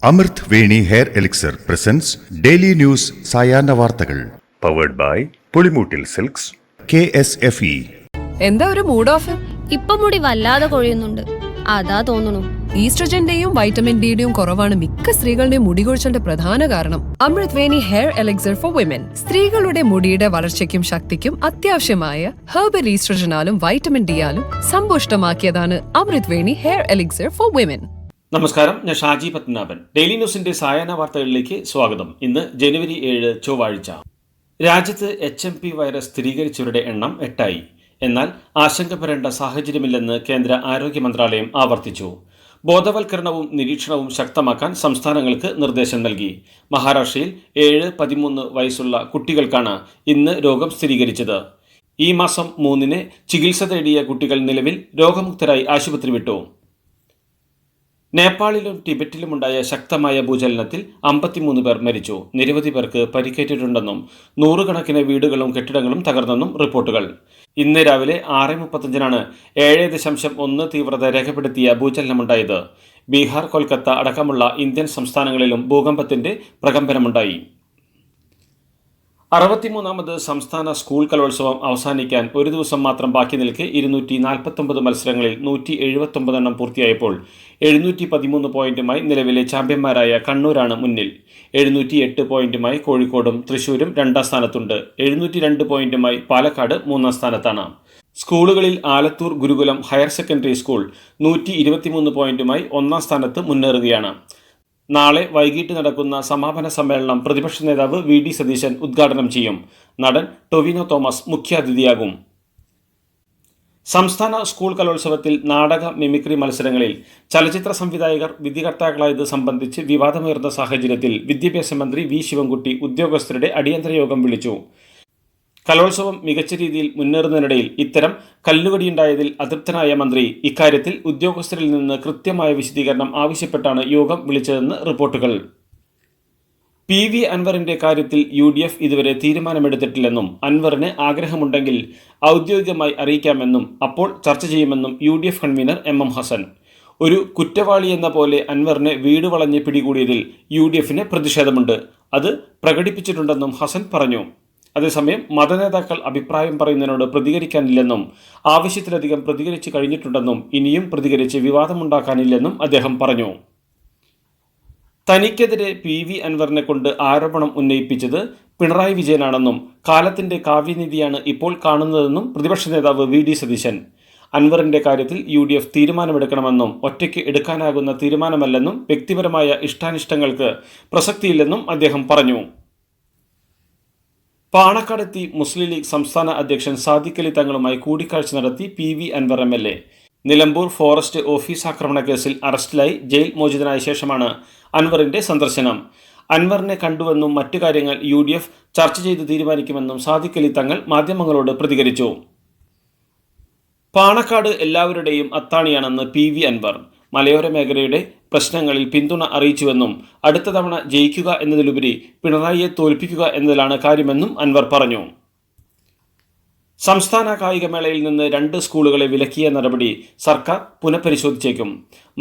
അമൃത് Veni hair elixir presents daily news സായാഹ്ന വാർത്തകൾ powered by Pulimoottil silks KSFE. എന്താ ഒരു മൂഡ് ഓഫ്? ഇപ്പൊ മുടി വല്ലാതെ കൊഴിയുന്നുണ്ട്, അതാ തോന്നുന്നു. ഈസ്ട്രജന്റെയും വൈറ്റമിൻ ഡിയുടെയും കുറവാണ് മിക്ക സ്ത്രീകളുടെയും മുടി കൊഴിച്ചിലിന്റെ പ്രധാന കാരണം. അമൃത് Veni hair elixir for women സ്ത്രീകളുടെ മുടിയുടെ വളർച്ചയ്ക്കും ശക്തിക്കും അത്യാവശ്യമായ herbal ഈസ്ട്രജനാലും vitamin ഡിയാലും സമ്പുഷ്ടമാക്കിയതാണ് Amrit Veni hair elixir for women. നമസ്കാരം, ഞാൻ ഷാജി പത്മനാഭൻ. ഡെയിലി ന്യൂസിന്റെ സായാഹ്ന വാർത്തകളിലേക്ക് സ്വാഗതം. ഇന്ന് ജനുവരി 7 ചൊവ്വാഴ്ച. രാജ്യത്ത് HMP വൈറസ് സ്ഥിരീകരിച്ചവരുടെ എണ്ണം 8ആയി. എന്നാൽ ആശങ്കപ്പെടേണ്ട സാഹചര്യമില്ലെന്ന് കേന്ദ്ര ആരോഗ്യ മന്ത്രാലയം ആവർത്തിച്ചു. ബോധവൽക്കരണവും നിരീക്ഷണവും ശക്തമാക്കാൻ സംസ്ഥാനങ്ങൾക്ക് നിർദ്ദേശം നൽകി. മഹാരാഷ്ട്രയിൽ 7-13 വയസ്സുള്ള കുട്ടികൾക്കാണ് ഇന്ന് രോഗം സ്ഥിരീകരിച്ചത്. ഈ മാസം 3 ചികിത്സ തേടിയ കുട്ടികൾ നിലവിൽ രോഗമുക്തരായി ആശുപത്രി വിട്ടു. നേപ്പാളിലും ടിബറ്റിലുമുണ്ടായ ശക്തമായ ഭൂചലനത്തിൽ 53 പേർ മരിച്ചു. നിരവധി പേർക്ക് പരിക്കേറ്റിട്ടുണ്ടെന്നും 100 കണക്കിന് വീടുകളും കെട്ടിടങ്ങളും തകർന്നെന്നും റിപ്പോർട്ടുകൾ. ഇന്ന് രാവിലെ 6:35 7.1 തീവ്രത രേഖപ്പെടുത്തിയ ഭൂചലനമുണ്ടായത്. ബീഹാർ, കൊൽക്കത്ത അടക്കമുള്ള ഇന്ത്യൻ സംസ്ഥാനങ്ങളിലും ഭൂകമ്പത്തിന്റെ പ്രകമ്പനമുണ്ടായി. 63ാമത് സംസ്ഥാന സ്കൂൾ കലോത്സവം അവസാനിക്കാൻ ഒരു ദിവസം മാത്രം ബാക്കി നിൽക്കെ 249 മത്സരങ്ങളിൽ 179 പൂർത്തിയായപ്പോൾ 713 പോയിന്റുമായി നിലവിലെ ചാമ്പ്യന്മാരായ കണ്ണൂരാണ് മുന്നിൽ. 708 പോയിന്റുമായി കോഴിക്കോടും തൃശൂരും 2ാം സ്ഥാനത്തുണ്ട്. 702 പോയിന്റുമായി പാലക്കാട് 3ാം സ്ഥാനത്താണ്. സ്കൂളുകളിൽ ആലത്തൂർ ഗുരുകുലം ഹയർ സെക്കൻഡറി സ്കൂൾ 123 പോയിന്റുമായി 1ാം സ്ഥാനത്ത് മുന്നേറുകയാണ്. നാളെ വൈകിട്ട് നടക്കുന്ന സമാപന സമ്മേളനം പ്രതിപക്ഷ നേതാവ് VD സതീശൻ ഉദ്ഘാടനം ചെയ്യും. നടൻ ടൊവിനോ തോമസ് മുഖ്യാതിഥിയാകും. സംസ്ഥാന സ്കൂൾ കലോത്സവത്തിൽ നാടക മിമിക്രി മത്സരങ്ങളിൽ ചലച്ചിത്ര സംവിധായകർ വിധികർത്താക്കളായത് സംബന്ധിച്ച് വിവാദമുയർന്ന സാഹചര്യത്തിൽ വിദ്യാഭ്യാസ മന്ത്രി V ശിവൻകുട്ടി ഉദ്യോഗസ്ഥരുടെ അടിയന്തര യോഗം വിളിച്ചു. കലോത്സവം മികച്ച രീതിയിൽ മുന്നേറുന്നതിനിടയിൽ ഇത്തരം കല്ലുകടിയുണ്ടായതിൽ അതൃപ്തനായ മന്ത്രി ഇക്കാര്യത്തിൽ ഉദ്യോഗസ്ഥരിൽ നിന്ന് കൃത്യമായ വിശദീകരണം ആവശ്യപ്പെട്ടാണ് യോഗം വിളിച്ചതെന്ന് റിപ്പോർട്ടുകൾ. PV അൻവറിന്റെ കാര്യത്തിൽ UDF ഇതുവരെ തീരുമാനമെടുത്തിട്ടില്ലെന്നും അൻവറിന് ആഗ്രഹമുണ്ടെങ്കിൽ ഔദ്യോഗികമായി അറിയിക്കാമെന്നും അപ്പോൾ ചർച്ച ചെയ്യുമെന്നും UDF കൺവീനർ MM ഹസൻ. ഒരു കുറ്റവാളി എന്ന പോലെ അൻവറിനെ വീട് വളഞ്ഞ് പിടികൂടിയതിൽ UDFന് പ്രതിഷേധമുണ്ട്. അത് പ്രകടിപ്പിച്ചിട്ടുണ്ടെന്നും ഹസൻ പറഞ്ഞു. അതേസമയം മതനേതാക്കൾ അഭിപ്രായം പറയുന്നതിനോട് പ്രതികരിക്കാനില്ലെന്നും ആവശ്യത്തിലധികം പ്രതികരിച്ചു കഴിഞ്ഞിട്ടുണ്ടെന്നും ഇനിയും പ്രതികരിച്ച് വിവാദമുണ്ടാക്കാനില്ലെന്നും അദ്ദേഹം പറഞ്ഞു. തനിക്കെതിരെ PV അൻവറിനെ കൊണ്ട് ആരോപണം ഉന്നയിപ്പിച്ചത് പിണറായി വിജയനാണെന്നും കാലത്തിന്റെ കാവ്യനീതിയാണ് ഇപ്പോൾ കാണുന്നതെന്നും പ്രതിപക്ഷ നേതാവ് VD സതീശൻ. അൻവറിന്റെ കാര്യത്തിൽ UDF തീരുമാനമെടുക്കണമെന്നും ഒറ്റയ്ക്ക് എടുക്കാനാകുന്ന തീരുമാനമല്ലെന്നും വ്യക്തിപരമായ ഇഷ്ടാനിഷ്ടങ്ങൾക്ക് പ്രസക്തിയില്ലെന്നും അദ്ദേഹം പറഞ്ഞു. പാണക്കാടെത്തി മുസ്ലിം ലീഗ് സംസ്ഥാന അധ്യക്ഷൻ സാദിഖ് അലി തങ്ങളുമായി കൂടിക്കാഴ്ച നടത്തി PV Anwar MLA. Nilambur forest office ആക്രമണ കേസിൽ അറസ്റ്റിലായി ജയിൽ മോചിതനായ ശേഷമാണ് അൻവറിന്റെ സന്ദർശനം. അൻവറിനെ കണ്ടുവെന്നും മറ്റു കാര്യങ്ങൾ UDF ചർച്ച ചെയ്ത് തീരുമാനിക്കുമെന്നും സാദിഖ് അലി തങ്ങൾ മാധ്യമങ്ങളോട് പ്രതികരിച്ചു. പാണക്കാട് എല്ലാവരുടെയും അത്താണിയാണെന്ന് PV അൻവർ. മലയോര മേഖലയുടെ പ്രശ്നങ്ങളിൽ പിന്തുണ അറിയിച്ചുവെന്നും അടുത്ത തവണ ജയിക്കുക എന്നതിലുപരി പിണറായിയെ തോൽപ്പിക്കുക എന്നതിലാണ് കാര്യമെന്നും അൻവർ പറഞ്ഞു. സംസ്ഥാന കായികമേളയിൽ നിന്ന് 2 സ്കൂളുകളെ വിലക്കിയ നടപടി സർക്കാർ പുനഃപരിശോധിച്ചേക്കും.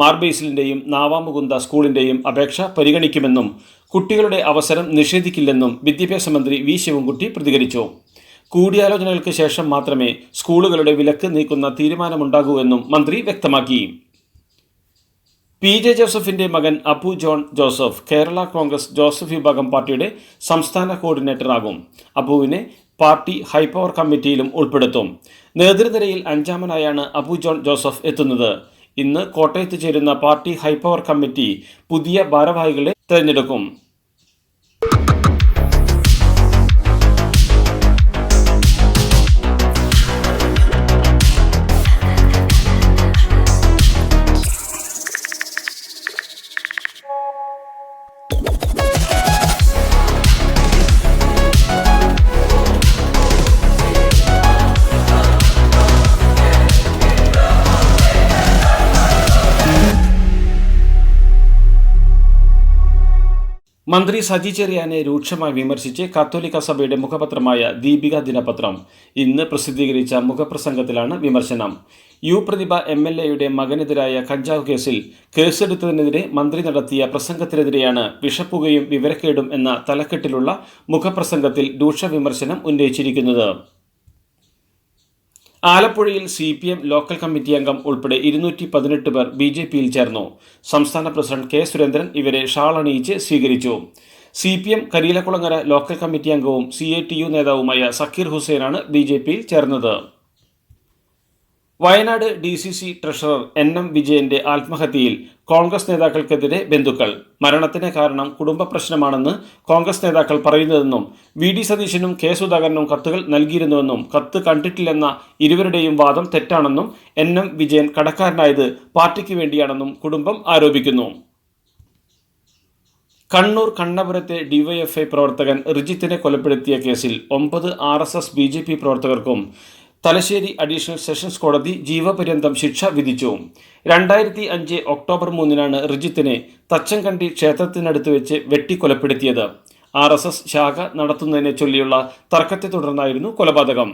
മാർബേസിലിന്റെയും നാവാമുകുന്ദ സ്കൂളിന്റെയും അപേക്ഷ പരിഗണിക്കുമെന്നും കുട്ടികളുടെ അവസരം നിഷേധിക്കില്ലെന്നും വിദ്യാഭ്യാസ മന്ത്രി V ശിവൻകുട്ടി പ്രതികരിച്ചു. കൂടിയാലോചനകൾക്ക് ശേഷം മാത്രമേ സ്കൂളുകളുടെ വിലക്ക് നീക്കുന്ന തീരുമാനമുണ്ടാകൂ എന്നും മന്ത്രി വ്യക്തമാക്കി. PJ ജോസഫിന്റെ മകൻ Appu John Joseph Kerala Congress Joseph വിഭാഗം പാർട്ടിയുടെ സംസ്ഥാന കോർഡിനേറ്ററാകും. അപ്പുവിനെ പാർട്ടി ഹൈപ്പവർ കമ്മിറ്റിയിലും ഉൾപ്പെടുത്തും. നേതൃനിരയിൽ 5ാമനായാണ് അപ്പു ജോൺ ജോസഫ് എത്തുന്നത്. ഇന്ന് കോട്ടയത്ത് ചേരുന്ന പാർട്ടി ഹൈപ്പവർ കമ്മിറ്റി പുതിയ ഭാരവാഹികളെ തെരഞ്ഞെടുക്കും. മന്ത്രി സജി ചെറിയാനെ രൂക്ഷമായി വിമർശിച്ച് കത്തോലിക്ക സഭയുടെ മുഖപത്രമായ ദീപിക ദിനപത്രം ഇന്ന് പ്രസിദ്ധീകരിച്ച മുഖപ്രസംഗത്തിലാണ് വിമർശനം. യു പ്രതിഭ MLAയുടെ മകനെതിരായ കഞ്ചാവ് കേസിൽ കേസെടുത്തതിനെതിരെ മന്ത്രി നടത്തിയ പ്രസംഗത്തിനെതിരെയാണ് വിഷപ്പുകയും വിവരക്കേടും എന്ന തലക്കെട്ടിലുള്ള മുഖപ്രസംഗത്തിൽ രൂക്ഷ വിമർശനം ഉന്നയിച്ചിരിക്കുന്നത്. ആലപ്പുഴയിൽ CPM ലോക്കൽ കമ്മിറ്റി അംഗം ഉൾപ്പെടെ 218 പേർ BJPയിൽ ചേർന്നു. സംസ്ഥാന പ്രസിഡന്റ് K. സുരേന്ദ്രൻ ഇവരെ ഷാൾ അണിയിച്ച് സ്വീകരിച്ചു. CPM കരിയിലക്കുളങ്ങര ലോക്കൽ കമ്മിറ്റി അംഗവും CITU നേതാവുമായ സക്കീർ ഹുസൈനാണ് BJPയിൽ ചേർന്നത്. വയനാട് DCC ട്രഷറർ NM വിജയന്റെ ആത്മഹത്യയിൽ കോൺഗ്രസ് നേതാക്കൾക്കെതിരെ ബന്ധുക്കൾ. മരണത്തിന് കാരണം കുടുംബ പ്രശ്നമാണെന്ന് കോൺഗ്രസ് നേതാക്കൾ പറയുന്നതെന്നും VD സതീശനും K. സുധാകരനും കത്തുകൾ നൽകിയിരുന്നുവെന്നും കത്ത് കണ്ടിട്ടില്ലെന്ന ഇരുവരുടെയും വാദം തെറ്റാണെന്നും NM വിജയൻ കടക്കാരനായത് പാർട്ടിക്ക് വേണ്ടിയാണെന്നും കുടുംബം ആരോപിക്കുന്നു. കണ്ണൂർ കണ്ണപുരത്തെ DYFI പ്രവർത്തകൻ റിജിത്തിനെ കൊലപ്പെടുത്തിയ കേസിൽ 9 RSS BJP പ്രവർത്തകർക്കും തലശ്ശേരി അഡീഷണൽ സെഷൻസ് കോടതി ജീവപര്യന്തം ശിക്ഷ വിധിച്ചു. 2005 ഒക്ടോബർ 3 റിജിത്തിനെ തച്ചങ്കണ്ടി ക്ഷേത്രത്തിനടുത്ത് വെച്ച് വെട്ടിക്കൊലപ്പെടുത്തിയത്. RSS ശാഖ നടത്തുന്നതിനെ ചൊല്ലിയുള്ള തർക്കത്തെ തുടർന്നായിരുന്നു കൊലപാതകം.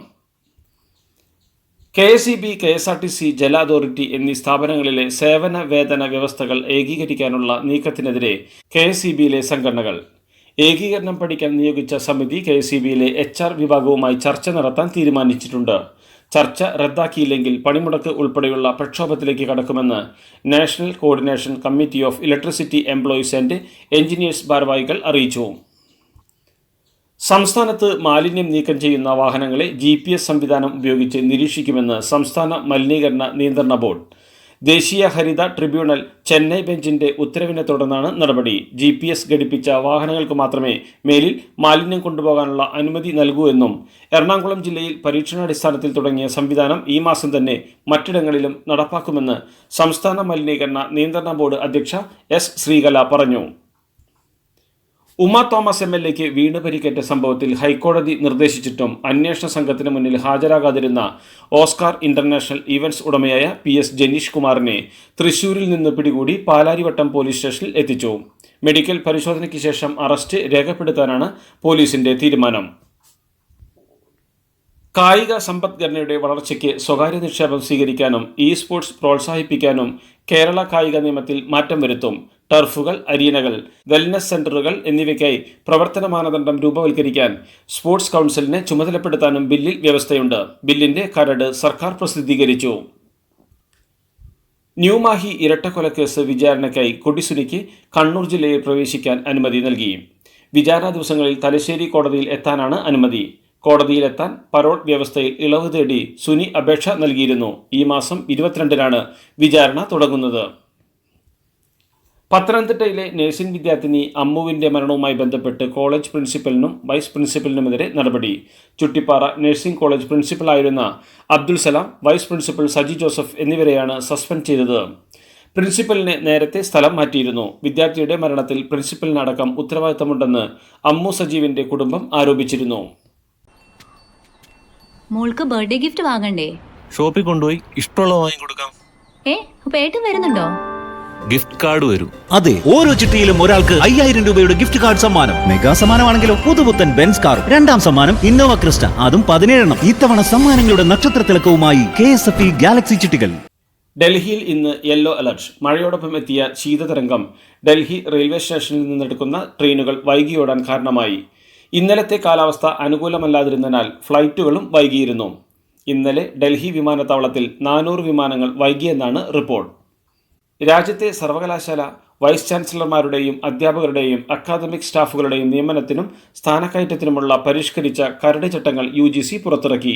KSEB, KSRTC, ജല അതോറിറ്റി എന്നീ സ്ഥാപനങ്ങളിലെ സേവന വേതന വ്യവസ്ഥകൾ ഏകീകരിക്കാനുള്ള നീക്കത്തിനെതിരെ KSEBയിലെ സംഘടനകൾ. ഏകീകരണം പഠിക്കാൻ നിയോഗിച്ച സമിതി KSEBയിലെ HR വിഭാഗവുമായി ചർച്ച നടത്താൻ തീരുമാനിച്ചിട്ടുണ്ട്. ചർച്ച റദ്ദാക്കിയില്ലെങ്കിൽ പണിമുടക്ക് ഉൾപ്പെടെയുള്ള പ്രക്ഷോഭത്തിലേക്ക് കടക്കുമെന്ന് national coordination committee of electricity employees and engineers ഭാരവാഹികൾ അറിയിച്ചു. സംസ്ഥാനത്ത് മാലിന്യം നീക്കം ചെയ്യുന്ന വാഹനങ്ങളെ GPS സംവിധാനം ഉപയോഗിച്ച് നിരീക്ഷിക്കുമെന്ന് സംസ്ഥാന മലിനീകരണ നിയന്ത്രണ ബോർഡ്. ദേശീയ ഹരിത ട്രിബ്യൂണൽ ചെന്നൈ ബെഞ്ചിന്റെ ഉത്തരവിനെ തുടർന്നാണ് നടപടി. GPS ഘടിപ്പിച്ച വാഹനങ്ങൾക്ക് മാത്രമേ മേലിൽ മാലിന്യം കൊണ്ടുപോകാനുള്ള അനുമതി നൽകൂ എന്നും എറണാകുളം ജില്ലയിൽ പരീക്ഷണാടിസ്ഥാനത്തിൽ തുടങ്ങിയ സംവിധാനം ഈ മാസം തന്നെ മറ്റിടങ്ങളിലും നടപ്പാക്കുമെന്ന് സംസ്ഥാന മലിനീകരണ നിയന്ത്രണ ബോർഡ് അധ്യക്ഷ S. ശ്രീകല പറഞ്ഞു. ഉമ തോമസ് MLAയ്ക്ക് വീണ് പരിക്കേറ്റ സംഭവത്തിൽ ഹൈക്കോടതി നിർദ്ദേശിച്ചിട്ടും അന്വേഷണ സംഘത്തിന് മുന്നിൽ ഹാജരാകാതിരുന്ന ഓസ്കാർ ഇന്റർനാഷണൽ ഈവന്റ്സ് ഉടമയായ PS ജനീഷ് കുമാറിനെ തൃശൂരിൽ നിന്ന് പിടികൂടി പാലാരിവട്ടം പോലീസ് സ്റ്റേഷനിൽ എത്തിച്ചു. മെഡിക്കൽ പരിശോധനയ്ക്ക് ശേഷം അറസ്റ്റ് രേഖപ്പെടുത്താനാണ് പോലീസിന്റെ തീരുമാനം. കായിക സമ്പദ്ഘടനയുടെ വളർച്ചയ്ക്ക് സ്വകാര്യ നിക്ഷേപം സ്വീകരിക്കാനും സ്പോർട്സ് പ്രോത്സാഹിപ്പിക്കാനും കേരള കായിക നിയമത്തിൽ മാറ്റം വരുത്തും. ടർഫുകൾ, അരീനകൾ, വെൽനസ് സെന്ററുകൾ എന്നിവയ്ക്കായി പ്രവർത്തന മാനദണ്ഡം രൂപവൽക്കരിക്കാൻ സ്പോർട്സ് കൗൺസിലിനെ ചുമതലപ്പെടുത്താനും ബില്ലിൽ വ്യവസ്ഥയുണ്ട്. ബില്ലിന്റെ കരട് സർക്കാർ പ്രസിദ്ധീകരിച്ചു. ന്യൂമാഹി ഇരട്ടക്കൊലക്കേസ് വിചാരണയ്ക്കായി കൊടിസുനിക്ക് കണ്ണൂർ ജില്ലയിൽ പ്രവേശിക്കാൻ അനുമതി നൽകി. വിചാരണ ദിവസങ്ങളിൽ തലശ്ശേരി കോടതിയിൽ എത്താനാണ് അനുമതി. കോടതിയിലെത്താൻ പരോൾ വ്യവസ്ഥയിൽ ഇളവ് തേടി സുനി അപേക്ഷ നൽകിയിരുന്നു. ഈ മാസം 22 വിചാരണ തുടങ്ങുന്നത്. പത്തനംതിട്ടയിലെ നഴ്സിംഗ് വിദ്യാർത്ഥിനി അമ്മുവിന്റെ മരണവുമായി ബന്ധപ്പെട്ട് കോളേജ് പ്രിൻസിപ്പലിനും വൈസ് പ്രിൻസിപ്പലിനുമെതിരെ നടപടി. Chuttippara nursing college പ്രിൻസിപ്പലായിരുന്ന Abdul Salam, vice principal Saji Joseph എന്നിവരെയാണ് സസ്പെൻഡ് ചെയ്തത്. പ്രിൻസിപ്പലിനെ നേരത്തെ സ്ഥലം മാറ്റിയിരുന്നു. വിദ്യാർത്ഥിയുടെ മരണത്തിൽ പ്രിൻസിപ്പലിനടക്കം ഉത്തരവാദിത്തമുണ്ടെന്ന് അമ്മു സജീവിന്റെ കുടുംബം ആരോപിച്ചിരുന്നു. മോൾക്ക് ബർത്ത്ഡേ ഗിഫ്റ്റ് വാങ്ങണ്ടേ? ഷോപ്പിൽ കൊണ്ടുപോയി ഇഷ്ടമുള്ളത് വാങ്ങി കൊടുക്കാം. അപ്പൊ ഏട്ടൻ വരുന്നുണ്ടോ? ഗിഫ്റ്റ് കാർഡ് വരും. അതെ, ഓരോ ചിട്ടിയിലും ഒരാൾക്ക് 5000 രൂപയുടെ ഗിഫ്റ്റ് കാർഡ് സമ്മാനം. മെഗാ സമ്മാനമാണെങ്കിലോ പുതുപുത്തൻ ബെൻസ് കാറും. രണ്ടാം സമ്മാനം ഇന്നോവ ക്രിസ്റ്റ, അതും 17 ഇത്തവണ സമ്മാനങ്ങളുടെ നക്ഷത്ര തിളക്കവുമായി KSFE ഗാലക്സി ചിട്ടികൾ. ഡൽഹിയിൽ ഇന്ന് യെല്ലോ അലർട്ട്. മഴയോടൊപ്പം എത്തിയ ശീതതരംഗം ഡൽഹി റെയിൽവേ സ്റ്റേഷനിൽ നിന്നെടുക്കുന്ന ട്രെയിനുകൾ വൈകിയോടാൻ കാരണമായി. ഇന്നലത്തെ കാലാവസ്ഥ അനുകൂലമല്ലാതിരുന്നതിനാൽ ഫ്ലൈറ്റുകളും വൈകിയിരുന്നു. ഇന്നലെ ഡൽഹി വിമാനത്താവളത്തിൽ 400 വിമാനങ്ങൾ വൈകിയെന്നാണ് റിപ്പോർട്ട്. രാജ്യത്തെ സർവകലാശാല വൈസ് ചാൻസലർമാരുടെയും അധ്യാപകരുടെയും അക്കാദമിക് സ്റ്റാഫുകളുടെയും നിയമനത്തിനും സ്ഥാനക്കയറ്റത്തിനുമുള്ള പരിഷ്കരിച്ച കരട് ചട്ടങ്ങൾ UGC പുറത്തിറക്കി.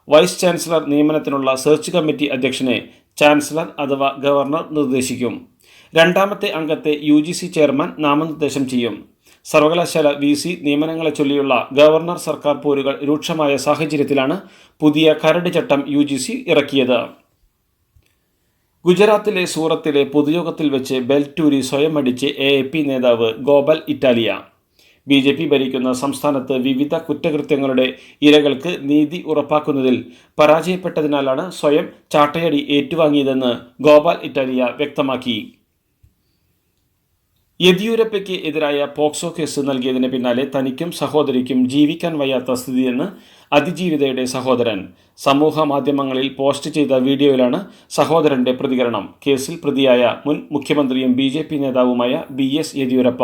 വൈസ് ചാൻസലർ നിയമനത്തിനുള്ള സെർച്ച് കമ്മിറ്റി അധ്യക്ഷനെ ചാൻസലർ അഥവാ ഗവർണർ നിർദ്ദേശിക്കും. രണ്ടാമത്തെ അംഗത്തെ UGC ചെയർമാൻ നാമനിർദ്ദേശം ചെയ്യും. സർവകലാശാല VC നിയമനങ്ങളെ ചൊല്ലിയുള്ള ഗവർണർ സർക്കാർ പോരുകൾ രൂക്ഷമായ സാഹചര്യത്തിലാണ് പുതിയ കരട് ചട്ടം UGC ഇറക്കിയത്. ഗുജറാത്തിലെ സൂറത്തിലെ പൊതുയോഗത്തിൽ വെച്ച് ബെൽറ്റൂരി സ്വയം അടിച്ച് AAP നേതാവ് ഗോപാൽ ഇറ്റാലിയ. BJP ഭരിക്കുന്ന സംസ്ഥാനത്ത് വിവിധ കുറ്റകൃത്യങ്ങളുടെ ഇരകൾക്ക് നീതി ഉറപ്പാക്കുന്നതിൽ പരാജയപ്പെട്ടതിനാലാണ് സ്വയം ചാട്ടയടി ഏറ്റുവാങ്ങിയതെന്ന് ഗോപാൽ ഇറ്റാലിയ വ്യക്തമാക്കി. യെദ്യൂരപ്പയ്ക്ക് എതിരായ പോക്സോ കേസ് നൽകിയതിന് പിന്നാലെ തനിക്കും സഹോദരിക്കും ജീവിക്കാൻ വയ്യാത്ത സ്ഥിതിയെന്ന് അതിജീവിതയുടെ സഹോദരൻ സമൂഹ മാധ്യമങ്ങളിൽ പോസ്റ്റ് ചെയ്ത വീഡിയോയിലാണ് സഹോദരന്റെ പ്രതികരണം. കേസിൽ പ്രതിയായ മുൻ മുഖ്യമന്ത്രിയും BJP നേതാവുമായ BS യെദ്യൂരപ്പ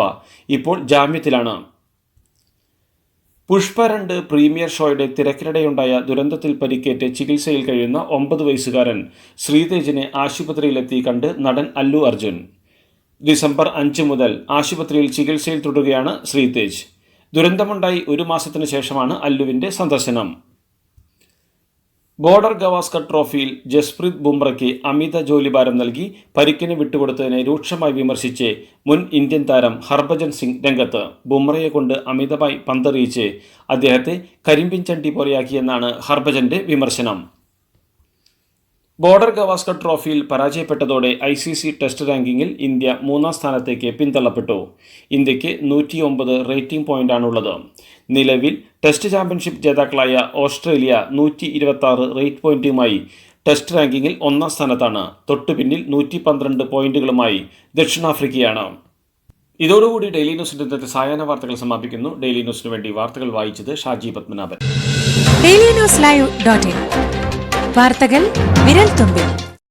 ഇപ്പോൾ ജാമ്യത്തിലാണ്. പുഷ്പ 2 പ്രീമിയർ ഷോയുടെ തിരക്കിനിടെയുണ്ടായ ദുരന്തത്തിൽ പരിക്കേറ്റ് ചികിത്സയിൽ കഴിയുന്ന 9 വയസ്സുകാരൻ ശ്രീതേജിനെ ആശുപത്രിയിലെത്തി കണ്ട് നടൻ അല്ലു അർജുൻ. ഡിസംബർ 5 മുതൽ ആശുപത്രിയിൽ ചികിത്സയിൽ തുടരുകയാണ് ശ്രീതേജ്. ദുരന്തമുണ്ടായി 1 മാസത്തിനു ശേഷമാണ് അല്ലുവിന്റെ സന്ദർശനം. ബോർഡർ ഗവാസ്കർ ട്രോഫിയിൽ ജസ്പ്രീത് ബുംറയ്ക്ക് അമിത ജോലിഭാരം നൽകി പരിക്കിന് വിട്ടുകൊടുത്തതിനെ രൂക്ഷമായി വിമർശിച്ച് മുൻ ഇന്ത്യൻ താരം ഹർഭജൻ സിംഗ് രംഗത്ത്. ബുംറയെ കൊണ്ട് അമിതമായി പന്തെറിയിച്ച് അദ്ദേഹത്തെ കരിമ്പിൻ ചണ്ടി പോലെയാക്കിയെന്നാണ് ഹർഭജന്റെ വിമർശനം. ബോർഡർ ഗവാസ്കർ ട്രോഫിയിൽ പരാജയപ്പെട്ടതോടെ ICC ടെസ്റ്റ് റാങ്കിങ്ങിൽ ഇന്ത്യ 3ാം സ്ഥാനത്തേക്ക് പിന്തള്ളപ്പെട്ടു. ഇന്ത്യക്ക് 109 റേറ്റിംഗ് പോയിന്റാണുള്ളത്. നിലവിൽ ടെസ്റ്റ് ചാമ്പ്യൻഷിപ്പ് ജേതാക്കളായ ഓസ്ട്രേലിയ 126 റേറ്റ് പോയിന്റുമായി ടെസ്റ്റ് റാങ്കിങ്ങിൽ 1ാം സ്ഥാനത്താണ്. തൊട്ടുപിന്നിൽ 112 പോയിന്റുകളുമായി ദക്ഷിണാഫ്രിക്കയാണ്. ഇതോടുകൂടി ഡെയിലി ന്യൂസിന്റെ ഇന്നത്തെ സായാഹ്ന വാർത്തകൾ സമാപിക്കുന്നു. ഡെയിലി ന്യൂസിന് വേണ്ടി വാർത്തകൾ വായിച്ചത് ഷാജി പത്മനാഭൻ. DailyNewsLive.in വാർത്തകൾ വിരൽ തുമ്പിൽ.